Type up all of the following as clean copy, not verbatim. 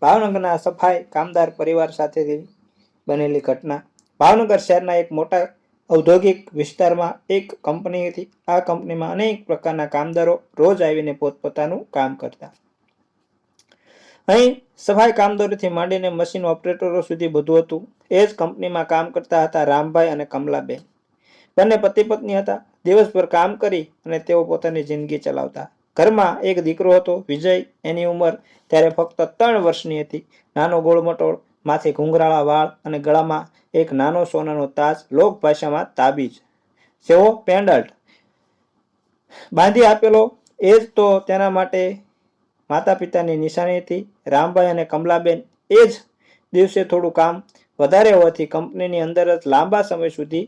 ભાવનગરના સફાઈ કામદાર પરિવાર સાથેથી બનેલી ઘટના. ભાવનગર શહેરના એક મોટા ઔદ્યોગિક વિસ્તારમાં એક કંપની હતી. આ કંપનીમાં અનેક પ્રકારના કામદારો રોજ આવીને પોતપોતાનું કામ કરતા. અહીં સફાઈ કામદારોથી માંડીને મશીન ઓપરેટરો સુધી બધું હતું. એ જ કંપનીમાં કામ કરતા હતા રામભાઈ અને કમલાબેન. બંને પતિ પત્ની હતા. દિવસભર કામ કરી અને તેઓ પોતાની જિંદગી ચલાવતા. ઘરમાં એક દીકરો હતો વિજય. એની ઉંમર ત્યારે ફક્ત 3 વર્ષની હતી. નાનો ગોળમટોળ, માથે ઘૂંઘરાળા વાળ અને ગળામાં એક નાનો સોનાનો તાજ, લોક ભાષામાં તાબીજ, જેવો પેન્ડન્ટ બાંધી આપેલો. એ જ તો તેના માટે માતા પિતાની નિશાની હતી. રામભાઈ અને કમલાબેન એ જ દિવસે થોડું કામ વધારે હોવાથી કંપનીની અંદર જ લાંબા સમય સુધી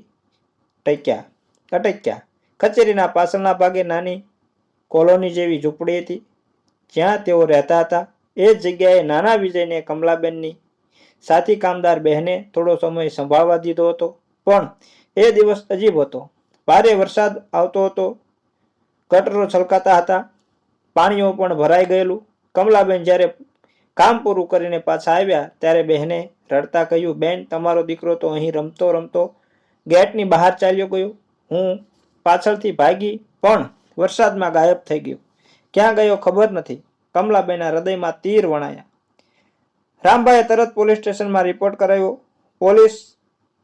અટક્યા. કચેરીના પાછળના ભાગે નાની કોલોની જેવી ઝૂંપડી હતી જ્યાં તેઓ રહેતા હતા. એ જ જગ્યાએ નાના વિજયને કમલાબેનની સાથી કામદાર બહેને થોડો સમય સંભાળવા દીધો હતો. પણ એ દિવસ અજીબ હતો. ભારે વરસાદ આવતો હતો. ગટરો છલકાતા હતા. પાણીઓ પણ ભરાઈ ગયેલું. કમલાબેન જ્યારે કામ પૂરું કરીને પાછા આવ્યા ત્યારે બહેને રડતા કહ્યું, બેન, તમારો દીકરો તો અહીં રમતો રમતો ગેટની બહાર ચાલ્યો ગયો. હું પાછળથી ભાગી પણ વરસાદમાં ગાયબ થઈ ગયો. ક્યાં ગયો ખબર નથી. કમલાબેનના હૃદયમાં તીર વણાયા. રામભાઈએ તરત પોલીસ સ્ટેશનમાં રિપોર્ટ કરાવ્યો. પોલીસ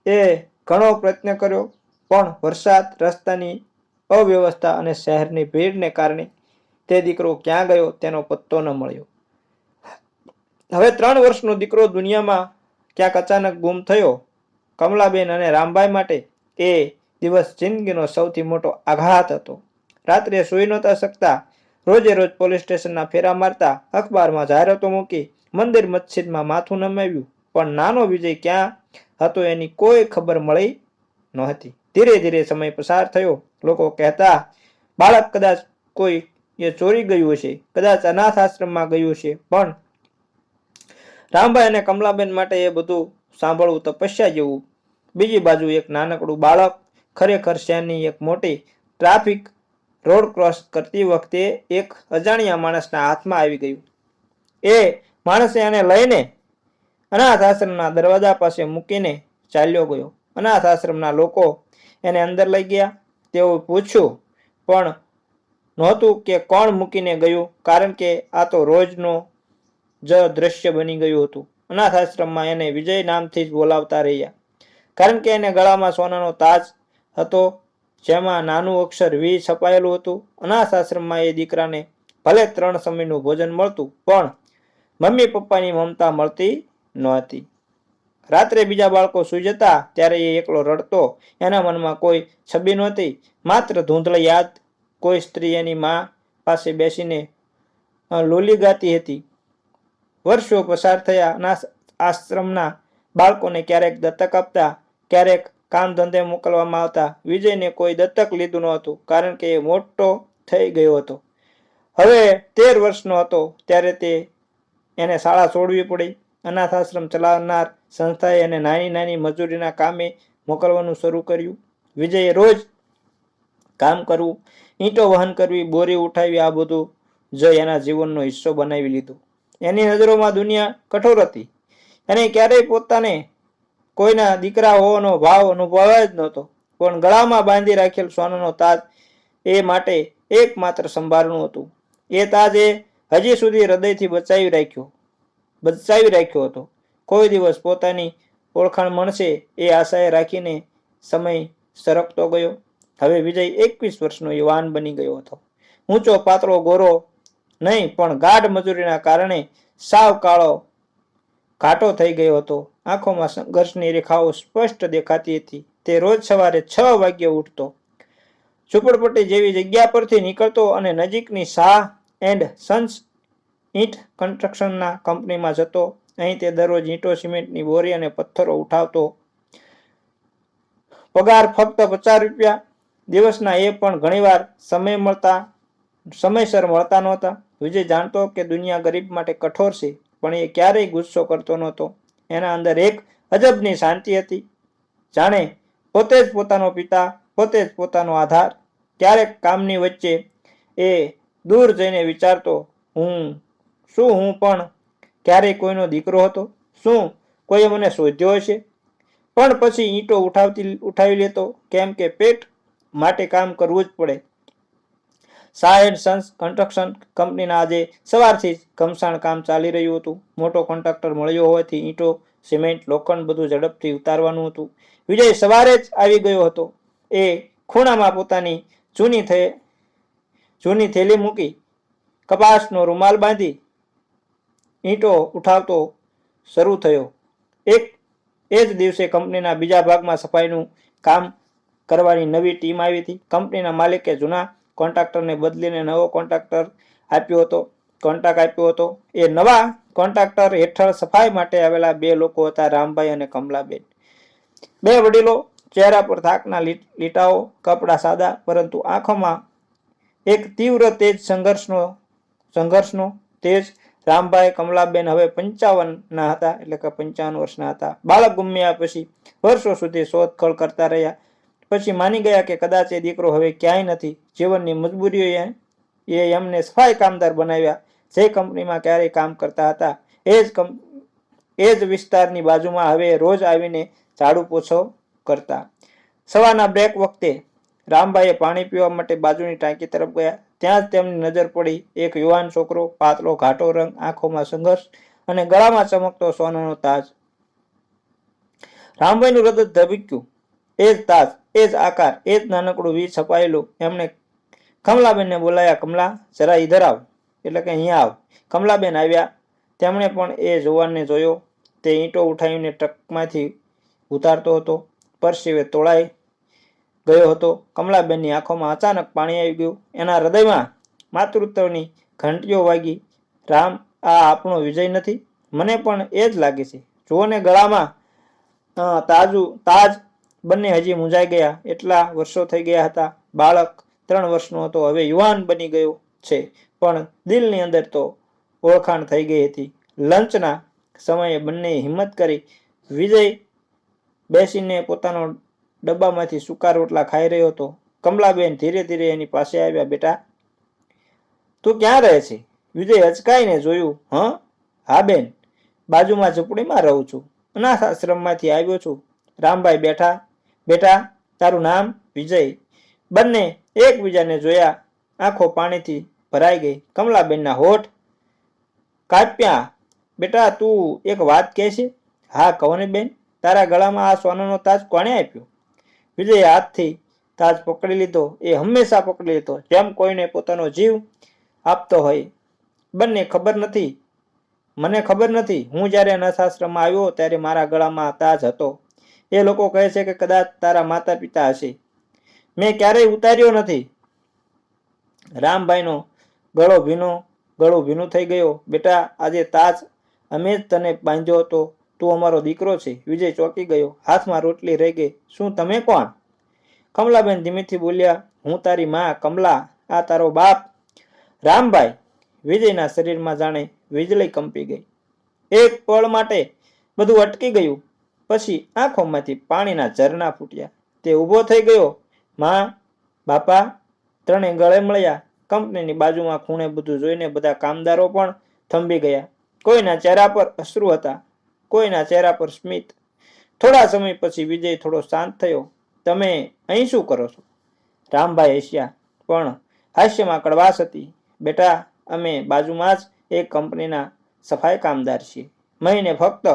એ ઘણો પ્રયત્ન કર્યો પણ વરસાદ, રસ્તાની અવ્યવસ્થા અને શહેરની ભીડને કારણે તે દીકરો ક્યાં ગયો તેનો પત્તો ન મળ્યો. હવે 3 વર્ષનો દીકરો દુનિયામાં ક્યાંક અચાનક ગુમ થયો. કમલાબેન અને રામભાઈ માટે એ દિવસ જિંદગીનો સૌથી મોટો આઘાત હતો. રાત્રે સૂઈ નહોતા શકતા. રોજે રોજ પોલીસ સ્ટેશનના ફેરા મારતા, અખબારમાં જાહેરાતો મૂકી, મંદિર મસ્જિદમાં માથું નમાવ્યું, પણ નાનો વિજય ક્યાં હતો એની કોઈ ખબર મળી નહોતી. ધીરે ધીરે સમય પસાર થયો. લોકો કહેતા, બાળક કદાચ કોઈ એ ચોરી ગયું હશે, કદાચ અનાથ આશ્રમમાં ગયું હશે. પણ રામભાઈ અને કમલાબેન માટે એ બધું સાંભળવું તપસ્યા જેવું. બીજી બાજુ એક નાનકડું બાળક ખરેખર શહેરની એક મોટી ટ્રાફિક રોડ ક્રોસ કરતી વખતે એક અજાણ્યા માણસના હાથમાં આવી ગયું. એ માણસે એને લઈને અનાથ આશ્રમના દરવાજા પાસે મૂકીને ચાલ્યો ગયો. અનાથ આશ્રમના લોકો એને અંદર લઈ ગયા. તેઓ પૂછ્યું પણ નહોતું કે કોણ મૂકીને ગયું, કારણ કે આ તો રોજનો જ દ્રશ્ય બની ગયું હતું. અનાથ આશ્રમમાં એને વિજય નામથી જ બોલાવતા રહ્યા, કારણ કે એને ગળામાં સોનાનો તાજ હતો જેમાં નાનું અક્ષર વી છપાયેલું હતું. અનાથ આશ્રમમાં એ દીકરાને ભલે 3 સમયનું ભોજન મળતું પણ મમ્મી પપ્પાની મમતા મળતી નહોતી. રાત્રે બીજા બાળકો સૂઈ જતા ત્યારે એ એકલો રડતો. એના મનમાં કોઈ છબી નહોતી, માત્ર ધૂંધળી યાદ. કોઈ સ્ત્રી એની મા પાસે બેસીને લોલી ગાતી હતી. વર્ષો પસાર થયા. અનાથ આશ્રમના બાળકોને ક્યારેક દત્તક આપતા, ક્યારેક કામ ધંધે મોકલવામાં આવતા. વિજયને કોઈ દત્તક લીધું નહોતું કારણ કે એ મોટો થઈ ગયો હતો. હવે 13 વર્ષનો હતો ત્યારે એને શાળા છોડવી પડી. અનાથ આશ્રમ ચલાવનાર સંસ્થાએ એને નાની નાની મજૂરીના કામે મોકલવાનું શરૂ કર્યું. વિજયે રોજ કામ કરવું, ઈંટો વહન કરવી, બોરી ઉઠાવી, આ બધું જ એના જીવનનો હિસ્સો બનાવી લીધું. એની નજરોમાં દુનિયા કઠોર હતી. એને ક્યારેય પોતાને કોઈના દીકરા હોવાનો ભાવ અનુભવાયો જ નહોતો. પણ ગળામાં બાંધી રાખેલ સોનાનો તાજ એ માટે એકમાત્ર સંભારણું હતું. એ તાજ એ હજી સુધી હૃદયથી બચાવી રાખ્યો હતો. કોઈ દિવસ પોતાની ઓળખાણ મળશે એ આશાએ રાખીને સમય સરકતો ગયો. હવે વિજય 21 વર્ષનો યુવાન બની ગયો હતો. ઊંચો પાતળો ગોરો નહીં પણ ગાઢ મજૂરીના કારણે સાવ ઘાટો થઈ ગયો હતો. આંખોમાં સંઘર્ષની રેખાઓ સ્પષ્ટ દેખાતી હતી. તે રોજ સવારે 6 વાગ્યે ઉઠતો, ઝૂંપડપટ્ટી જેવી જગ્યા પરથી નીકળતો અને નજીકની શાહ એન્ડ સન્સ ઈંટ કન્સ્ટ્રક્શનના કંપનીમાં જતો. અહીં તે દરરોજ ઈંટો, સિમેન્ટની બોરી અને પથ્થરો ઉઠાવતો. પગાર ફક્ત 50 રૂપિયા દિવસના, એ પણ ઘણીવાર સમયસર મળતા નહોતા. વિજય જાણતો કે દુનિયા ગરીબ માટે કઠોર છે, પણ એ ક્યારેય ગુસ્સો કરતો નહોતો. એના અંદર એક અજબની શાંતિ હતી, જાણે પોતે જ પોતાનો પિતા, પોતે જ પોતાનો આધાર. ક્યારેક કામની વચ્ચે એ દૂર જઈને વિચારતો, હું પણ ક્યારેય કોઈનો દીકરો હતો? શું કોઈએ મને શોધ્યો હશે? પણ પછી ઈંટો ઉઠાવી લેતો, કેમ કે પેટ માટે કામ કરવું જ પડે. શાહ એન્ડ સન્સ કન્સ્ટ્રક્શન કંપનીના આજે સવારથી જ ઘમસાણ કામ ચાલી રહ્યું હતું. મોટો કોન્ટ્રાક્ટર મળ્યો હોવાથી ઈંટો, સિમેન્ટ, લોખંડ બધું ઝડપથી ઉતારવાનું હતું. વિજય સવારે જ આવી ગયો હતો. એ ખૂણામાં પોતાની જૂની થેલી મૂકી, કપાસનો રૂમાલ બાંધી ઈંટો ઉઠાવતો શરૂ થયો. એ જ દિવસે કંપનીના બીજા ભાગમાં સફાઈનું કામ કરવાની નવી ટીમ આવી હતી. કંપનીના માલિકે જૂના કોન્ટ્રાક્ટરને બદલીને નવો કોન્ટ્રાક્ટ આપ્યો હતો. એ નવા કોન્ટ્રાક્ટર હેઠળ સફાઈ માટે આવેલા 2 લોકો હતા, રામભાઈ અને કમલાબેન. 2 વડીલો, ચહેરા પર થાકના લીટાઓ, કપડા સાદા, પરંતુ આંખોમાં એક તીવ્ર તેજ, સંઘર્ષનો તેજ. રામભાઈ, કમલાબેન હવે 55ના હતા, એટલે કે 55 વર્ષના હતા. બાળક ગુમ્યા પછી વર્ષો સુધી શોધખોળ કરતા રહ્યા. પછી માની ગયા કે કદાચ એ દીકરો હવે ક્યાંય નથી. જીવનની મજબૂરીઓએ એમને સફાઈ કામદાર બનાવ્યા. જે કંપનીમાં ક્યારેય કામ કરતા હતા એ જ વિસ્તારની બાજુમાં હવે રોજ આવીને ઝાડુ પોછો કરતા. સવારના બ્રેક વખતે રામભાઈએ પાણી પીવા માટે બાજુની ટાંકી તરફ ગયા. ત્યાં જ તેમની નજર પડી એક યુવાન છોકરો, પાતળો ઘાટો રંગ, આંખોમાં સંઘર્ષ અને ગળામાં ચમકતો સોનાનો તાજ. રામભાઈનું હૃદય ધબક્યું. એ જ તાજ, એ જ આકાર, એ જ નાનકડું વી છપાયેલું. એમણે કમલાબેનને બોલાયા, કમલા, જરા ઈધર આવ, એટલે કે અહીંયા આવ. કમલાબેન આવ્યા. તેમણે પણ એ જુવાનને જોયો. તે ઈંટો ઉઠાવીને ટ્રકમાંથી ઉતારતો હતો. પરસેવે તોળાઈ ગયો હતો. કમલાબેનની આંખોમાં અચાનક પાણી આવી ગયું. એના હૃદયમાં માતૃત્વની ઘંટીઓ વાગી. રામ, આ આપણો વિજય નથી? મને પણ એ જ લાગે છે. જુઓ ને, ગળામાં તાજ. બંને હજી મૂંઝાઈ ગયા. એટલા વર્ષો થઈ ગયા હતા. બાળક 3 વર્ષનો હતો, હવે યુવાન બની ગયો છે, પણ દિલની અંદર તો ઓળખાણ થઈ ગઈ હતી. લંચના સમયે બંનેએ હિંમત કરી. વિજય બેસીને પોતાનો ડબ્બામાંથી સૂકા રોટલા ખાઈ રહ્યો હતો. કમલાબેન ધીરે ધીરે એની પાસે આવ્યા. બેટા, તું ક્યાં રહે છે? વિજય હચકાઈને જોયું. હા બેન, બાજુમાં ઝૂંપડીમાં રહું છું. અનાથ આશ્રમમાંથી આવ્યો છું. રામભાઈ બેટા, તારું નામ? વિજય. બંને એકબીજાને જોયા. આંખો પાણીથી ભરાઈ ગઈ. કમલાબેનના હોઠ કાપ્યા. બેટા, તું એક વાત કહેશે? હા, કહો ને બેન. તારા ગળામાં આ સોનાનો તાજ કોણે આપ્યો? વિજયે હાથથી તાજ પકડી લીધો. એ હંમેશા પકડી લીધો જેમ કોઈને પોતાનો જીવ આપતો હોય. મને ખબર નથી. હું જ્યારે અનાથાશ્રમમાં આવ્યો ત્યારે મારા ગળામાં તાજ હતો. એ લોકો કહે છે કે કદાચ તારા માતા પિતા હશે. મેં ક્યારેય ઉતાર્યો નથી. રામભાઈનો ગળો ભીનો થઈ ગયો. બેટા, આજે તાજ અમે જ તને બાંધ્યો હતો. તું અમારો દીકરો છે. વિજય ચોંકી ગયો. હાથમાં રોટલી રહી ગઈ. શું તમે કોણ? કમલાબેન ધીમેથી બોલ્યા. હું તારી માં, કમલા. આ તારો બાપ રામભાઈ. વિજયના શરીરમાં જાણે વીજળી કંપી ગઈ. એક પળ માટે બધું અટકી ગયું. પછી આંખોમાંથી પાણીના ઝરણા ફૂટ્યા. તે ઊભો થઈ ગયો. માં, બાપા, ત્રણે ગળે મળ્યા. કંપનીની બાજુમાં ખૂણે બધું જોઈને બધા કામદારો પણ થંભી ગયા. કોઈના ચહેરા પર અશ્રુ હતા, કોઈના ચહેરા પર સ્મિત. થોડા સમય પછી વિજય થોડો શાંત થયો. તમે અહીં શું કરો છો? રામભાઈ હસ્યા, પણ હાસ્યમાં કડવાશ હતી. બેટા, અમે બાજુમાં જ એક કંપનીના સફાઈ કામદાર છીએ. મહિને ફક્ત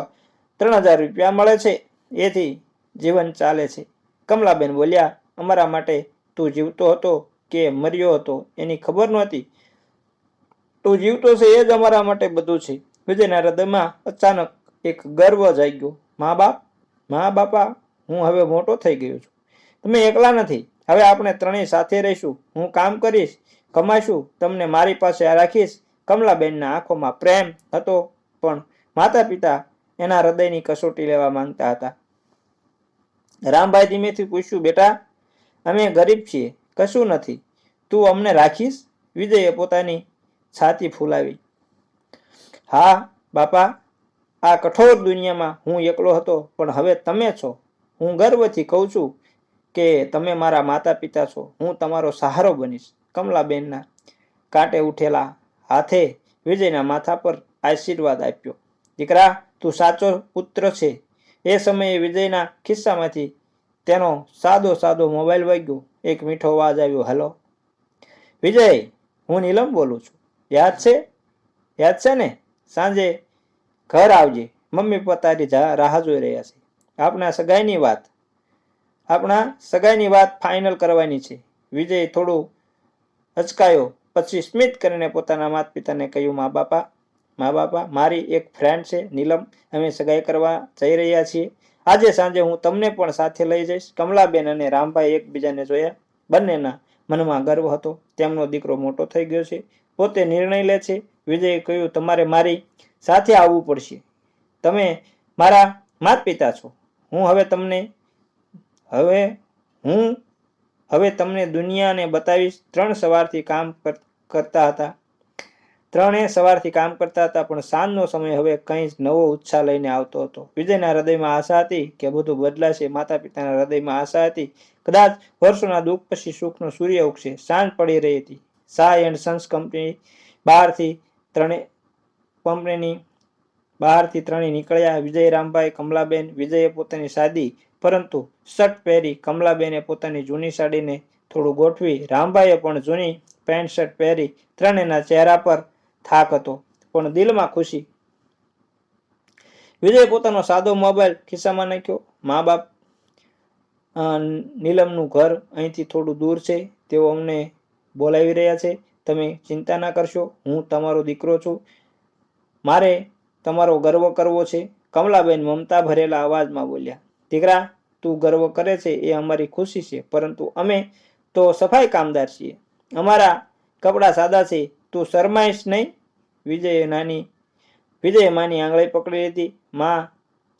3000 રૂપિયા મળે છે. એથી જીવન ચાલે છે. કમલાબેન બોલ્યા. અમારા માટે તું જીવતો હતો કે મર્યો હતો એની ખબર નહોતી. તું જીવતો છે એ જ અમારા માટે બધું છે. વિજયના હૃદયમાં અચાનક એક ગર્વ જાગ્યો. મા બાપા, હું હવે મોટો થઈ ગયો છું. તમે એકલા નથી. હવે આપણે ત્રણેય સાથે રહીશું. હું કામ કરીશ, કમાઈશું, તમને મારી પાસે રાખીશ. કમલાબેનના આંખોમાં પ્રેમ હતો, પણ માતા પિતા એના હૃદયની કસોટી લેવા માંગતા હતા. રામભાઈ ધીમેથી પૂછ્યું. બેટા, અમે ગરીબ છીએ, કશું નથી. તું અમને રાખીશ? વિજયે પોતાની છાતી ફૂલાવી. હા બાપા, આ કઠોર દુનિયામાં હું એકલો હતો, પણ હવે તમે છો. હું ગર્વથી કહું છું કે તમે મારા માતા પિતા છો. હું તમારો સહારો બનીશ. કમલાબેનના કાંટે ઉઠેલા હાથે વિજયના માથા પર આશીર્વાદ આપ્યો. દીકરા, તું સાચો પુત્ર છે. એ સમયે વિજયના ખિસ્સામાંથી તેનો સાદો મોબાઈલ વાગ્યો. એક મીઠો અવાજ આવ્યો. હલો વિજય, હું નીલમ બોલું છું. યાદ છે ને? સાંજે ઘર આવજે. મમ્મી પપ્પા તારી રાહ જોઈ રહ્યા છે. આપણા સગાઈની વાત ફાઇનલ કરવાની છે. વિજય થોડું હચકાયો, પછી સ્મિત કરીને પોતાના માતા પિતાને કહ્યું, મા બાપા, મારી એક ફ્રેન્ડ છે નીલમ. અમે સગાઈ કરવા જઈ રહ્યા છીએ. આજે સાંજે હું તમને પણ સાથે લઈ જઈશ. કમલાબેન અને રામભાઈ એકબીજાને જોયા. બંનેના મનમાં ગર્વ હતો. તેમનો દીકરો મોટો થઈ ગયો છે, પોતે નિર્ણય લે છે. વિજયે કહ્યું, તમારે મારી સાથે આવવું પડશે. તમે મારા માતા પિતા છો. હું હવે તમને દુનિયાને બતાવીશ. ત્રણે સવારથી કામ કરતા હતા, પણ સાંજનો સમય હવે કંઈ નવો ઉત્સાહ લઈને આવતો હતો. વિજયના હૃદયમાં આશા હતી કે બધું બદલાશે. માતા પિતાના હૃદયમાં આશા હતી, કદાચ વર્ષોના દુઃખ પછી સુખનો સૂર્ય ઉગશે. સાંજ પડી રહી હતી. શાહ એન્ડ સન્સ કંપની બહારથી ત્રણેય નીકળ્યા. વિજય, રામભાઈ, કમલાબેન. વિજયે પોતાની સાદી પરંતુ શર્ટ પહેરી. કમલાબેને પોતાની જૂની સાડીને થોડું ગોઠવી. રામભાઈએ પણ જૂની પેન્ટ શર્ટ પહેરી. ત્રણેયના ચહેરા પર થાક હતો, પણ દિલમાં ખુશી. વિજયે પોતાનો સાદો મોબાઈલ ખિસ્સામાં નાખ્યો. મા બાપ, નીલમનું ઘર અહીંથી થોડું દૂર છે. તેઓ અમને બોલાવી રહ્યા છે. તમે ચિંતા ના કરશો. હું તમારો દીકરો છું. મારે તમારો ગર્વ કરવો છે. કમલાબેન મમતા ભરેલા અવાજમાં બોલ્યા. દીકરા, તું ગર્વ કરે છે એ અમારી ખુશી છે, પરંતુ અમે તો સફાઈ કામદાર છીએ. અમારા કપડાં સાદા છે. તું શરમાઈશ નહીં. વિજયે માની આંગળી પકડી લીધી. માં,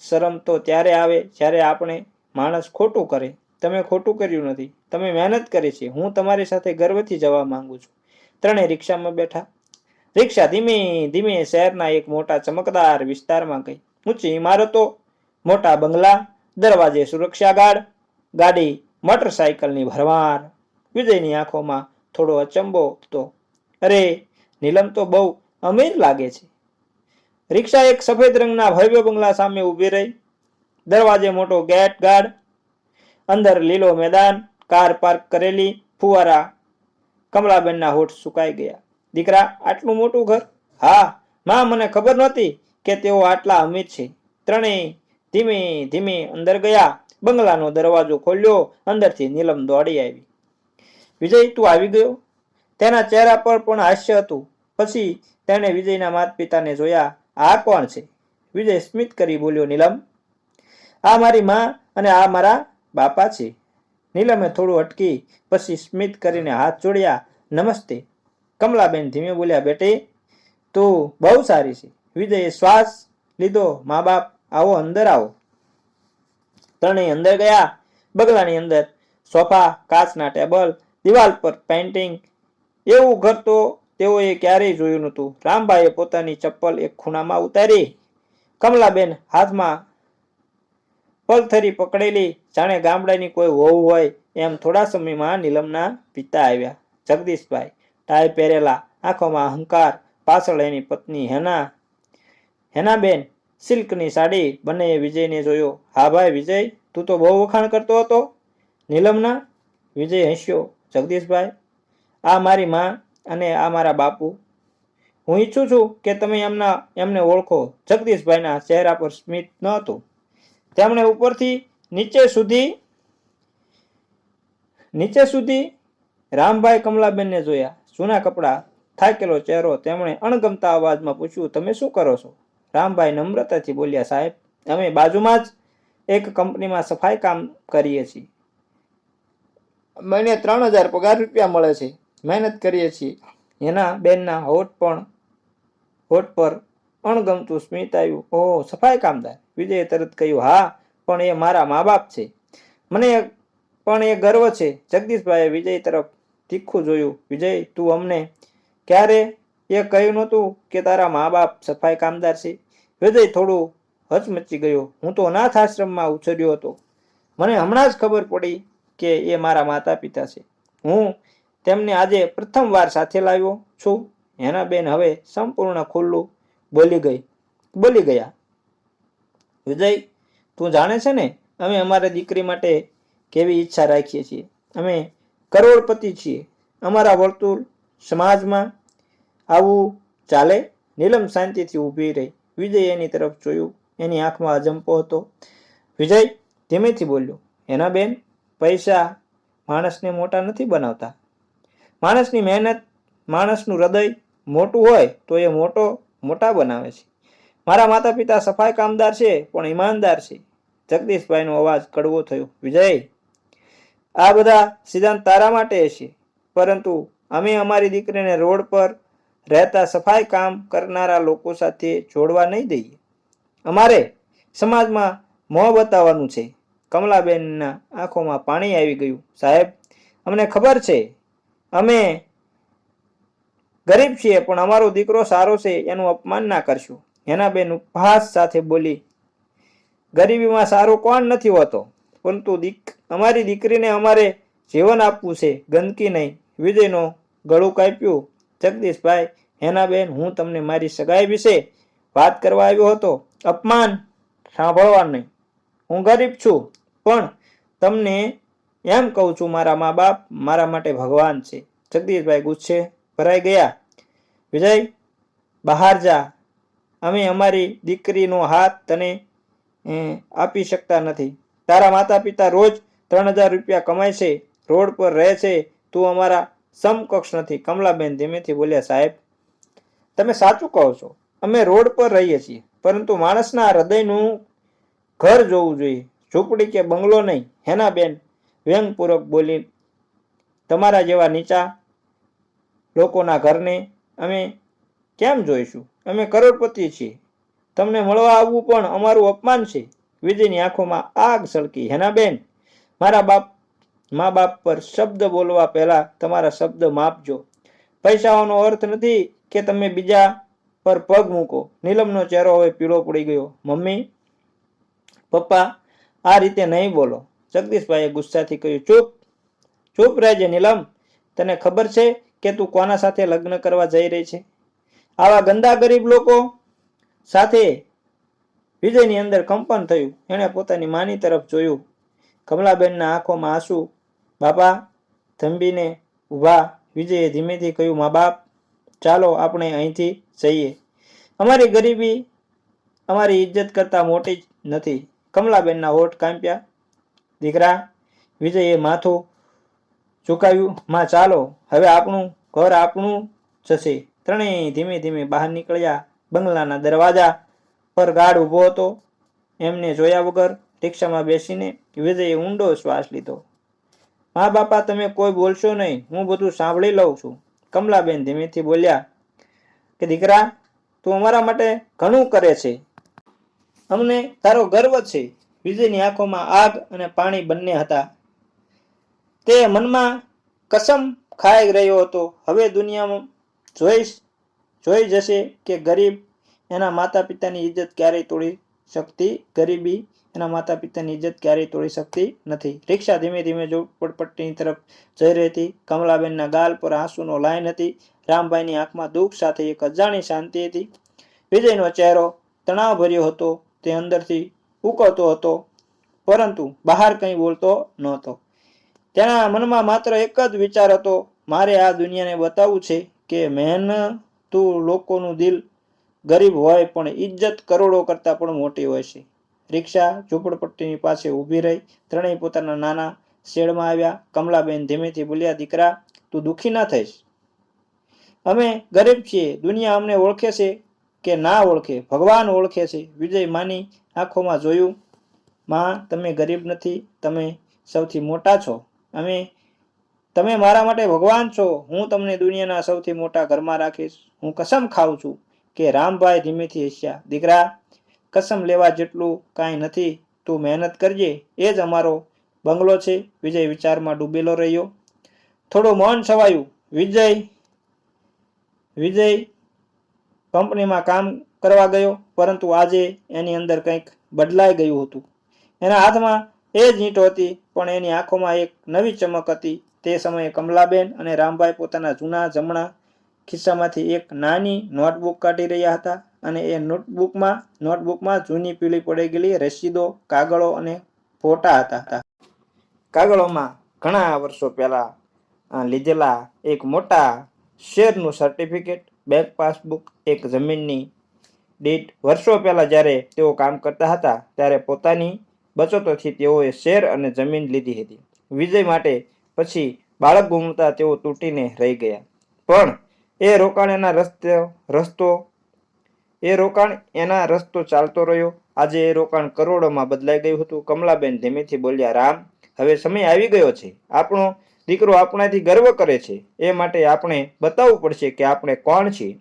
શરમ તો ત્યારે આવે જ્યારે આપણે માણસ ખોટું કરે. તમે ખોટું કર્યું નથી. તમે મહેનત કરી છે. હું તમારી સાથે ગર્વથી જવા માંગુ છું. ત્રણેય રિક્ષામાં બેઠા. રિક્ષા ધીમે ધીમે શહેરના એક મોટા ચમકદાર વિસ્તારમાં ગઈ. ઊંચી ઇમારતો, મોટા બંગલા, દરવાજે સુરક્ષા ગાર્ડ, ગાડી મોટરસાયકલની ભરમાર. વિજયની આંખોમાં થોડો અચંબો હતો. અરે, નીલમ તો બહુ અમીર લાગે છે. રિક્ષા એક સફેદ રંગના ભવ્ય બંગલા સામે ઊભી રહી. દરવાજે મોટો ગેટ ગાર્ડ, અંદર લીલો મેદાન, કાર પાર્ક કરેલી, ફુવારા. કમલાબેનના હોઠ સુકાઈ ગયા. દીકરા, આટલું મોટું ઘર? હા માં, મને ખબર નહોતી કે તેઓ આટલા અમીર છે. ત્રણેય ધીમે ધીમે અંદર ગયા. બંગલાનો દરવાજો ખોલ્યો. અંદરથી નીલમ દોડી આવી. વિજય, તું આવી ગયો? તેના ચહેરા પર પણ હાસ્ય હતું. પછી તેણે વિજયના માતા પિતાને જોયા. આ કોણ છે? વિજય સ્મિત કરી બોલ્યો, નીલમ, આ મારી માં અને આ મારા બાપા છે. નીલમે થોડું અટકી, પછી સ્મિત કરીને હાથ જોડ્યા. નમસ્તે. કમલાબેન ધીમે બોલ્યા, બેટી, તું બહુ સારી છે. વિજયે શ્વાસ લીધો. મા બાપ, આવો, અંદર આવો. ત્રણેય અંદર ગયા. બંગલાની અંદર સોફા, કાચના ટેબલ, દિવાલ પર પેઇન્ટિંગ. એવું ઘર તો તેઓએ ક્યારેય જોયું નહોતું. રામભાઈએ પોતાની ચપ્પલ એક ખૂણામાં ઉતારી. કમલાબેન હાથમાં પલથરી પકડેલી, જાણે ગામડાની કોઈ વહુ હોય એમ. થોડા સમયમાં નીલમના પિતા આવ્યા. જગદીશભાઈ, ટાઈ પહેરેલા, આંખોમાં અહંકાર. પાછળ એની પત્ની હેનાબેન, સિલ્કની સાડી. બંનેએ વિજયને જોયો. હા ભાઈ વિજય, તું તો બહુ વખાણ કરતો હતો નીલમના. વિજય હસ્યો. જગદીશભાઈ, આ મારી માં અને આ મારા બાપુ. હું ઈચ્છું છું કે તમે એમને ઓળખો. જગદીશભાઈના ચહેરા પર સ્મિત ન હતું. તેમણે ઉપરથી નીચે સુધી રામભાઈ કમલાબેનને જોયા. જૂના કપડા, થાકેલો ચહેરો. તેમણે અણગમતા અવાજમાં પૂછ્યું, તમે શું કરો છો? રામભાઈ નમ્રતાથી બોલ્યા, સાહેબ, અમે બાજુમાં જ એક કંપનીમાં સફાઈ કામ કરીએ છીએ. મહિને 3000 પગાર રૂપિયા મળે છે. મહેનત કરીએ છીએ. એના બેનના હોઠ પર અણગમતું સ્મિત આવ્યું. ઓહ, સફાઈ કામદાર. વિજયે તરત કહ્યું, હા, પણ એ મારા મા બાપ છે. મને પણ એ ગર્વ છે. જગદીશભાઈએ વિજય તરફ તીખું જોયું. વિજય, તું અમને ક્યારે એ કહ્યું નહોતું કે તારા મા બાપ સફાઈ કામદાર છે? વિજય થોડું હચમચી ગયો. હું તો અનાથ આશ્રમમાં ઉછર્યો હતો. મને હમણાં જ ખબર પડી કે એ મારા માતા પિતા છે. હું તેમને આજે પ્રથમ વાર સાથે લાવ્યો છું. હેનાબેન હવે સંપૂર્ણ ખુલ્લું બોલી ગયા, વિજય, તું જાણે છે ને અમે અમારી દીકરી માટે કેવી ઈચ્છા રાખીએ છીએ. અમે કરોડપતિ છીએ. અમારા વર્તુળ સમાજમાં આવું ચાલે? નીલમ શાંતિથી ઊભી રહી. વિજય એની તરફ જોયું. એની આંખમાં અજંપો હતો. વિજય ધીમેથી બોલ્યો, હેનાબેન, પૈસા માણસને મોટા નથી બનાવતા. માણસની મહેનત, માણસનું હૃદય મોટું હોય તો એ મોટા બનાવે છે. મારા માતા પિતા સફાઈ કામદાર છે પણ ઈમાનદાર છે. જગદીશભાઈનો અવાજ કડવો થયો. વિજય, આ બધા સિદ્ધાંત તારા માટે હશે, પરંતુ અમે અમારી દીકરીને રોડ પર રહેતા સફાઈ કામ કરનારા લોકો સાથે જોડવા નહીં દઈએ. અમારે સમાજમાં મોં બતાવવાનું છે. કમલાબેનના આંખોમાં પાણી આવી ગયું. સાહેબ, અમને ખબર છે અમે ગરીબ છીએ, પણ અમારો દીકરો સારો છે એનું અપમાન ના કરશું. હેનાબેન ઉપહાસ સાથે બોલી, ગરીબીમાં સારું કોણ નથી હોતો, પરંતુ અમારી દીકરીને અમારે જીવન આપવું છે, ગંદકી નહીં. વિજયનો ગળું કાપ્યું. જગદીશભાઈ, હેનાબેન, હું તમને મારી સગાઈ વિશે વાત કરવા આવ્યો હતો, અપમાન સાંભળવા નહીં. હું ગરીબ છું, પણ તમને એમ કહું છું, મારા મા બાપ મારા માટે ભગવાન છે. જગદીશભાઈ ગુસ્સે ભરાઈ ગયા. વિજય, બહાર જા. અમે અમારી દીકરીનો હાથ તને આપી શકતા નથી. તારા માતા પિતા રોજ 3000 રૂપિયા કમાય છે, રોડ પર રહે છે. તું અમારા સમકક્ષ નથી. કમલાબેન ધીમેથી બોલ્યા, સાહેબ, તમે સાચું કહો છો. અમે રોડ પર રહીએ છીએ, પરંતુ માણસના હૃદયનું ઘર જોવું જોઈએ, ઝૂંપડી કે બંગલો નહીં. હેનાબેન વ્યંગપૂર્વક બોલી, તમારા જેવા નીચા લોકોના ઘરને અમે કેમ જોઈશું? અમે કરોડપતિ છીએ. તમને મળવા આવવું પણ અમારું અપમાન છે. વિજયની આંખોમાં આગ સળકી. હેનાબેન, મારા મા બાપ પર શબ્દ બોલવા પહેલા તમારા શબ્દ માપજો. પૈસાઓનો અર્થ નથી કે તમે બીજા પર પગ મૂકો. નીલમનો ચહેરો હવે પીળો પડી ગયો. મમ્મી, પપ્પા, આ રીતે નહીં બોલો. જગદીશભાઈએ ગુસ્સાથી કહ્યું, ચૂપ રહેજે નીલમ. તને ખબર છે કે તું કોના સાથે લગ્ન કરવા જઈ રહી છે? આવા ગંદા ગરીબ લોકો સાથે. વિજયની અંદર કંપન થયું. એણે પોતાની માની તરફ જોયું. કમલાબેનના આંખોમાં આંસુ. બાપા, થંભીને ઊભા. વિજયે ધીમેથી કહ્યું, મા બાપ, ચાલો આપણે અહીંથી જઈએ. અમારી ગરીબી અમારી ઇજ્જત કરતા મોટી નથી. કમલાબેનના હોઠ કાંપ્યા. દીકરા, વિજયે માથું ઝુકાવ્યું. માં, ચાલો, હવે આપણું ઘર આપણું જશે. ત્રણેય ધીમે ધીમે બહાર નીકળ્યા. બંગલાના દરવાજા પર ગાર્ડ ઊભો હતો. એમને જોયા વગર રિક્ષામાં બેસીને વિજયે ઊંડો શ્વાસ લીધો. મા બાપા, તમે કોઈ બોલશો નહીં, હું બધું સાંભળી લઉં છું. કમલાબેન ધીમેથી બોલ્યા કે દીકરા, તું અમારા માટે ઘણું કરે છે. અમને તારો ગર્વ છે. વિજયની આંખોમાં આગ અને પાણી બંને હતા. તે મનમાં કસમ ખાઈ રહ્યો હતો, હવે દુનિયામાં જોઈ જશે કે ગરીબ એના માતા પિતાની ઇજ્જત ક્યારેય તોડી શકતી. ગરીબી એના માતા પિતાની ઇજ્જત ક્યારેય તોડી શકતી નથી. રિક્ષા ધીમે ધીમે ઝૂંપડપટ્ટીની તરફ જઈ રહી હતી. કમલાબેનના ગાલ પર આંસુનો લાઈન હતી. રામભાઈની આંખમાં દુઃખ સાથે એક અજાણી શાંતિ હતી. વિજયનો ચહેરો તણાવભર્યો હતો. તે અંદરથી ઉકળતો હતો, પરંતુ બહાર કંઈ બોલતો નહોતો. તેના મનમાં માત્ર એક જ વિચાર હતો, મારે આ દુનિયાને બતાવવું છે કે મહેનતુ લોકોનું દિલ ગરીબ હોય પણ ઇજ્જત કરોડો કરતાં પણ મોટી હોય છે. રિક્ષા ઝૂંપડપટ્ટીની પાસે ઊભી રહી. ત્રણેય પોતાના નાના શેડમાં આવ્યા. કમલાબેન ધીમેથી બોલ્યા, દીકરા, તું દુઃખી ના થઈશ. અમે ગરીબ છીએ. દુનિયા અમને ઓળખે છે કે ના ઓળખે, ભગવાન ઓળખે છે. વિજય માની આંખોમાં જોયું. માં, તમે ગરીબ નથી, તમે સૌથી મોટા છો. તમે મારા માટે ભગવાન છો. હું તમને દુનિયાના સૌથી મોટા ઘરમાં રાખીશ. હું કસમ ખાઉં છું. કે રામભાઈ ધીમેથી હસ્યા. દીકરા, કસમ લેવા જેટલું કાંઈ નથી. તું મહેનત કરજે, એ જ અમારો બંગલો છે. વિજય વિચારમાં ડૂબેલો રહ્યો. થોડું મૌન છવાયું. વિજય કંપનીમાં કામ કરવા ગયો, પરંતુ આજે એની અંદર કંઈક બદલાઈ ગયું હતું. એના હાથમાં એ જ ઈંટો હતી, પણ એની આંખોમાં એક નવી ચમક હતી. તે સમયે કમલાબેન અને રામભાઈ પોતાના જૂના જમણા ખિસ્સામાંથી એક નાની નોટબુક કાઢી રહ્યા હતા. અને એ નોટબુકમાં જૂની પીળી પડી ગયેલી રસીદો, કાગળો અને ફોટા હતા. કાગળોમાં ઘણા વર્ષો પહેલા લીધેલા એક મોટા શેરનું સર્ટિફિકેટ, બેંક પાસબુક, એક જમીનની દીઠ. વર્ષો પહેલા જ્યારે તેઓ કામ કરતા હતા ત્યારે પોતાની બચતોથી તેઓએ શેર અને જમીન લીધી હતી. વિજય માટે પછી બાળક ગુમતા તેઓ તૂટીને રહી ગયા. પણ એ રોકાણ એના રસ્તો ચાલતો રહ્યો. આજે એ રોકાણ કરોડોમાં બદલાઈ ગયું હતું. કમલાબેન ધીમેથી બોલ્યા, રામ, હવે સમય આવી ગયો છે. આપણો દીકરો આપણાથી ગર્વ કરે છે. એ માટે આપણે બતાવવું પડશે કે આપણે કોણ છીએ.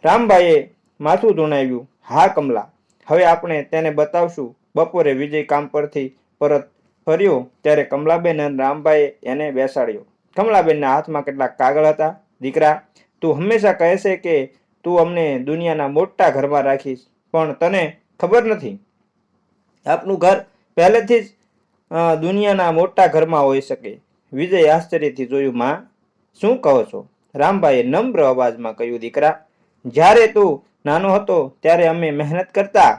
રામભાઈએ માથું ધુણાવ્યું. હા કમલા, હવે આપણે તેને બતાવશું. બપોરે વિજય કામ પરથી પરત ફર્યો ત્યારે કમલાબેન અને રામભાઈએ એને બેસાડ્યો. કમલાબેનના હાથમાં કેટલાક કાગળ હતા. દીકરા, તું હંમેશા કહે છે કે તું અમને દુનિયાના મોટા ઘરમાં રાખીશ, પણ તને ખબર નથી, આપનું ઘર પહેલેથી જ દુનિયાના મોટા ઘરમાં હોઈ શકે. વિજય આશ્ચર્યથી જોયું. માં, શું કહો છો? રામભાઈએ નમ્ર અવાજમાં કહ્યું, દીકરા, જ્યારે તું નાનો હતો ત્યારે અમે મહેનત કરતા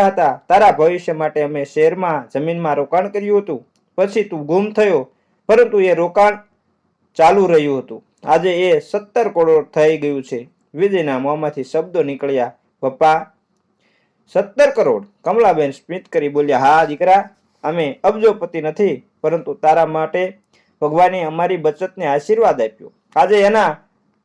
હતા. તારા ભવિષ્ય માટે અમે શહેરમાં જમીનમાં રોકાણ કર્યું હતું. પછી તું ગુમ થયો, પરંતુ એ રોકાણ ચાલુ રહ્યું હતું. આજે એ 17 કરોડ થઈ ગયું છે. વિજયના મોંમાંથી શબ્દો નીકળ્યા. પપ્પા, 17 કરોડ? કમલાબેન સ્મિત કરી બોલ્યા, હા દીકરા, અમે અબજોપતિ નથી, પરંતુ તારા માટે ભગવાને અમારી બચતને આશીર્વાદ આપ્યો. આજે એના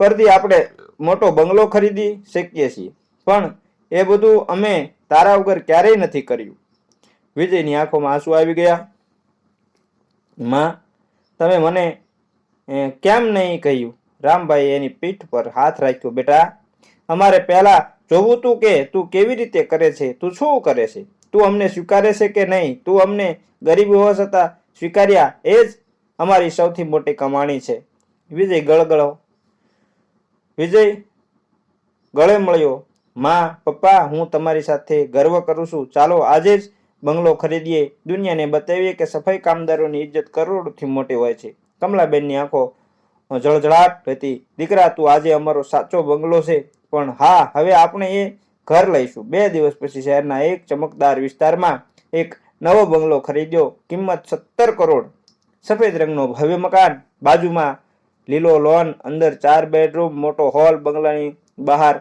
પરથી આપણે મોટો બંગલો ખરીદી શકીએ છીએ. પણ એ બધું અમે તારા વગર ક્યારેય નથી કર્યું. વિજયની આંખોમાં આંસુ આવી ગયા. માં, તમે મને કેમ નહીં કહ્યું? રામભાઈએ એની પીઠ પર હાથ રાખ્યો. બેટા, અમારે પહેલા જોવું તું કે તું કેવી રીતે કરે છે, તું શું કરે છે, તું અમને સ્વીકારે છે કે નહીં. તું અમને ગરીબી હોવા છતાં સ્વીકાર્યા, એ જ અમારી સૌથી મોટી કમાણી છે. વિજય ગળે મળ્યો. માં, પપ્પા, હું તમારી સાથે ગર્વ કરું છું. ચાલો આજે જ બંગલો ખરીદીએ. દુનિયાને બતાવીએ કે સફાઈ કામદારોની ઇજ્જત કરોડોથી મોટી હોય છે. કમલાબેનની આંખો જળજળાટ હતી. દીકરા, તું આજે અમારો સાચો બંગલો છે. પણ હા, હવે આપણે એ ઘર લઈશું. 2 દિવસ પછી શહેરના એક ચમકદાર વિસ્તારમાં એક નવો બંગલો ખરીદ્યો. કિંમત 17 કરોડ. સફેદ રંગનો ભવ્ય મકાન, બાજુમાં લીલો લોન, અંદર 4 બેડરૂમ, મોટો હોલ. બંગલાની બહાર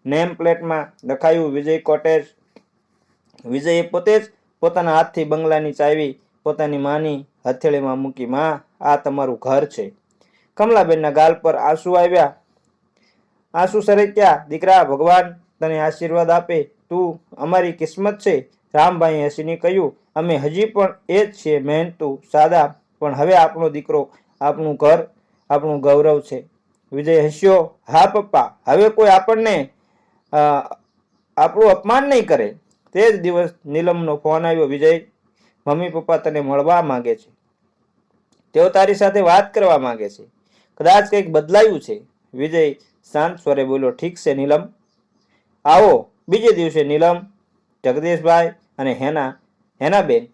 નેમ પ્લેટમાં લખાયું વિજય કોટેજ. વિજયે પોતે જ પોતાના હાથથી બંગલાની ચાવી પોતાની માની હથેળીમાં મૂકી. માં, આ તમારું ઘર છે. કમલાબેનના ગાલ પર આંસુ સરક્યા. દીકરા, ભગવાન તને આશીર્વાદ આપે. તું અમારી કિસ્મત છે. રામભાઈએ હસીને કહ્યું, અમે હજી પણ એ જ છીએ, મહેનતુ, સાદા, પણ હવે આપણો દીકરો, આપણું ઘર, આપણું ગૌરવ છે. વિજય હસ્યો. હા પપ્પા, હવે કોઈ આપણું અપમાન નહીં કરે. તે જ દિવસ નીલમનો ફોન આવ્યો. વિજય, મમ્મી પપ્પા તને મળવા માંગે છે. તેઓ તારી સાથે વાત કરવા માંગે છે. કદાચ કંઈક બદલાયું છે. વિજય શાંત સ્વરે બોલ્યો, ઠીક છે નીલમ, આવો. બીજે દિવસે નીલમ, જગદીશભાઈ અને હેનાબેન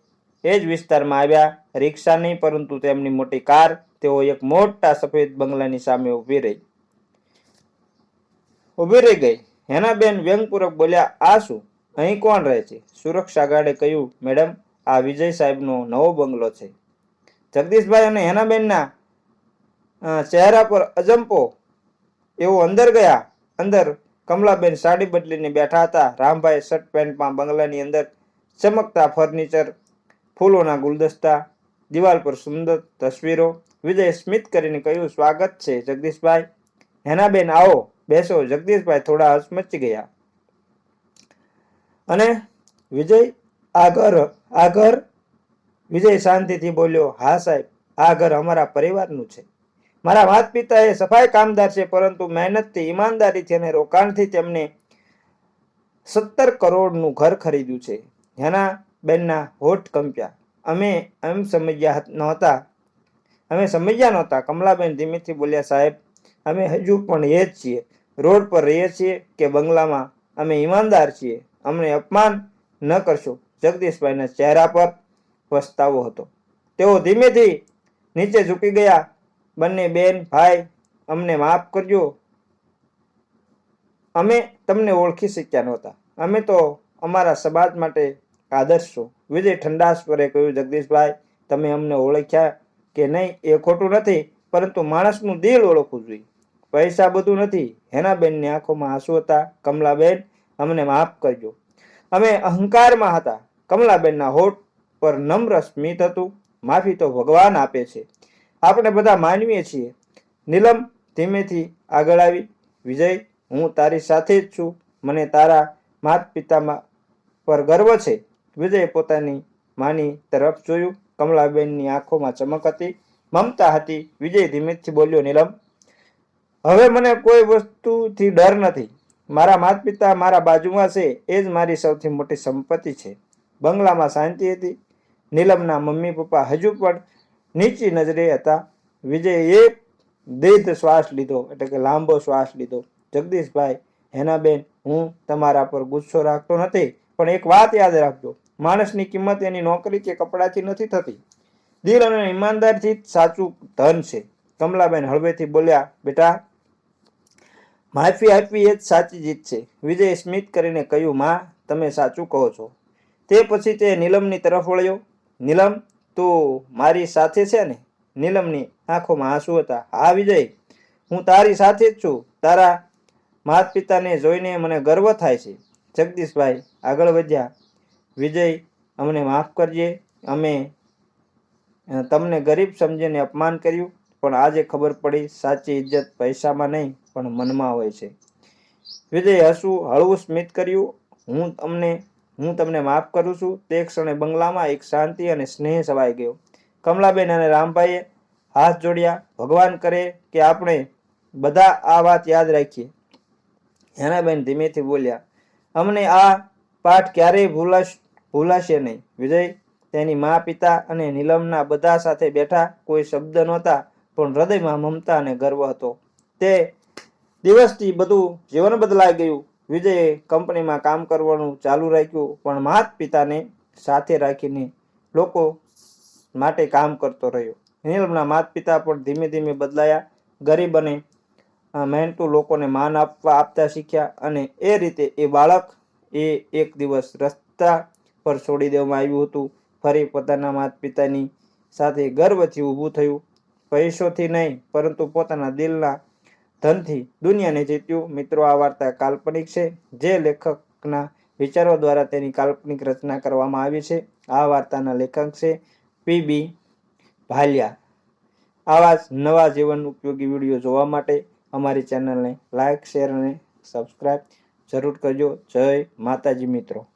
એ જ વિસ્તારમાં આવ્યા. રિક્ષા નહીં, પરંતુ તેમની મોટી કાર. તેઓ એક મોટા સફેદ બંગલાની સામે ઊભી રહી ગઈ. હેનાબેન વ્યંગપૂર્વક બોલ્યા, આ શું? અહીં કોણ રહે છે? સુરક્ષા ગાર્ડે કહ્યું, મેડમ, આ વિજય સાહેબનો નવો બંગલો છે. જગદીશભાઈ અને હેનાબેનના ચહેરા પર અજંપો. એવો અંદર ગયા. અંદર કમલાબેન સાડી બદલીને બેઠા હતા. રામભાઈ શર્ટ પેન્ટમાં. બંગલાની અંદર ચમકતા ફર્નિચર, ફૂલોના ગુલદસ્તા, દિવાલ પર સુંદર તસવીરો. વિજય સ્મિત કરીને કહ્યું, સ્વાગત છે જગદીશભાઈ. હેનાબેન, આવો, બેસો. જગદીશભાઈ થોડા હચમચી ગયા. અને વિજય, આ ઘર? વિજય શાંતિથી બોલ્યો, હા સાહેબ, આ ઘર અમારા પરિવારનું છે. મારા માતા પિતા એ સફાઈ કામદાર છે, પરંતુ મહેનતથી, ઈમાનદારીથી અને રોકાણથી તેમને 17 કરોડનું ઘર ખરીદ્યું છે. હેનાબેનના હોઠ કંપ્યા. અમે સમજ્યા નહોતા. કમલાબેન ધીમેથી બોલ્યા, સાહેબ, અમે હજુ પણ એ જ છીએ. રોડ પર રહીએ છીએ કે બંગલામાં. અમે ઈમાનદાર છીએ. અમને અપમાન ન કરશો. જગદીશભાઈના ચહેરા પર પસ્તાવો હતો. તેઓ ધીમેથી નીચે ઝૂકી ગયા. બંને બેન ભાઈ, અમને માફ કરજો. અમે તમને ઓળખી શક્યા નહોતા. અમે તો અમારા સમાજ માટે આદર્શ છો. વિજય ઠંડા સ્વરે કહ્યું, જગદીશભાઈ, તમે અમને ઓળખ્યા કે નહીં એ ખોટું નથી, પરંતુ માણસનું દિલ ઓળખવું જોઈએ. પૈસા બધું નથી. હેનાબેનની આંખોમાં આંસુ હતા. કમલાબેન, અમને માફ કરજો. અમે અહંકારમાં હતા. કમલાબેનના હોઠ પર નમ્ર સ્મિત હતું. માફી તો ભગવાન આપે છે, આપણે બધા માનવીએ છીએ. નીલમ ધીમેથી આગળ આવી. વિજય, હું તારી સાથે જ છું. મને તારા માતા પિતા પર ગર્વ છે. વિજય પોતાની માની તરફ જોયું. કમલાબેનની આંખોમાં ચમક હતી, મમતા હતી. વિજય ધીમેથી બોલ્યો, નીલમ, હવે મને કોઈ વસ્તુથી ડર નથી. મારા માતા પિતા મારા બાજુમાં છે, એ જ મારી સૌથી મોટી સંપત્તિ છે. બંગલામાં શાંતિ હતી. નીલમના મમ્મી પપ્પા હજુ પણ નીચી નજરે હતા. વિજયે એક દીર્ઘ શ્વાસ લીધો, એટલે કે લાંબો શ્વાસ લીધો. જગદીશભાઈ, હેનાબેન, હું તમારા પર ગુસ્સો રાખતો નથી, પણ એક વાત યાદ રાખજો, માણસની કિંમત એની નોકરી કે કપડાથી નથી થતી. દિલ અને ઈમાનદારથી જ સાચું ધન છે. કમલાબેન હળવેથી બોલ્યા, બેટા, માફી આપવી એ જ સાચી જીત છે. વિજયે સ્મિત કરીને કહ્યું, માં, તમે સાચું કહો છો. તે પછી તે નીલમની તરફ વળ્યો. નીલમ, તું મારી સાથે છે ને? નીલમની આંખોમાં આંસુ હતા. હા વિજય, હું તારી સાથે જ છું. તારા માતા પિતાને જોઈને મને ગર્વ થાય છે. જગદીશભાઈ આગળ વધ્યા. વિજય, અમને માફ કરજે. અમે તમને ગરીબ સમજીને અપમાન કર્યું, પણ આજે ખબર પડી, સાચી ઇજ્જત પૈસામાં નહીં પણ મનમાં હોય છે. વિજય હળવું સ્મિત કર્યું. હું તમને માફ કરું છું. તે ક્ષણે બંગલામાં એક શાંતિ અને સ્નેહ છવાઈ ગયો. કમલાબેન અને રામભાઈએ હાથ જોડ્યા. ભગવાન કરે કે આપણે બધા આ વાત યાદ રાખીએ. હેનાબેન ધીમેથી બોલ્યા, અમને આ પાઠ ક્યારેય ભૂલાશે નહીં. વિજય તેની મા પિતા અને નીલમના બધા સાથે બેઠા. કોઈ શબ્દ નહોતા, પણ હૃદયમાં મમતા અને ગર્વ હતો. તે દિવસથી બધું જીવન બદલાઈ ગયું. વિજયે કંપનીમાં કામ કરવાનું ચાલુ રાખ્યું, પણ માતા પિતાને સાથે રાખીને લોકો માટે કામ કરતો રહ્યો. નીલમના માતા પિતા પણ ધીમે ધીમે બદલાયા. ગરીબ અને મહેનતુ લોકોને માન આપતા શીખ્યા, અને એ રીતે એ બાળક એક દિવસ રસ્તા પર છોડી દેવામાં આવ્યું હતું. ફરી પોતાના માતા પિતાની સાથે ગર્વથી ઊભું થયું. પૈસોથી નહીં, પરંતુ પોતાના દિલના ધનથી દુનિયાને જીત્યું. મિત્રો, આ વાર્તા કાલ્પનિક છે. જે લેખકના વિચારો દ્વારા તેની કાલ્પનિક રચના કરવામાં આવી છે. આ વાર્તાના લેખક છે પી.બી. ભાલિયા. આવા જ નવા જીવન ઉપયોગી વિડીયો જોવા માટે અમારી ચેનલને લાઇક, શેર અને સબસ્ક્રાઈબ જરૂર કરજો. જય માતાજી મિત્રો.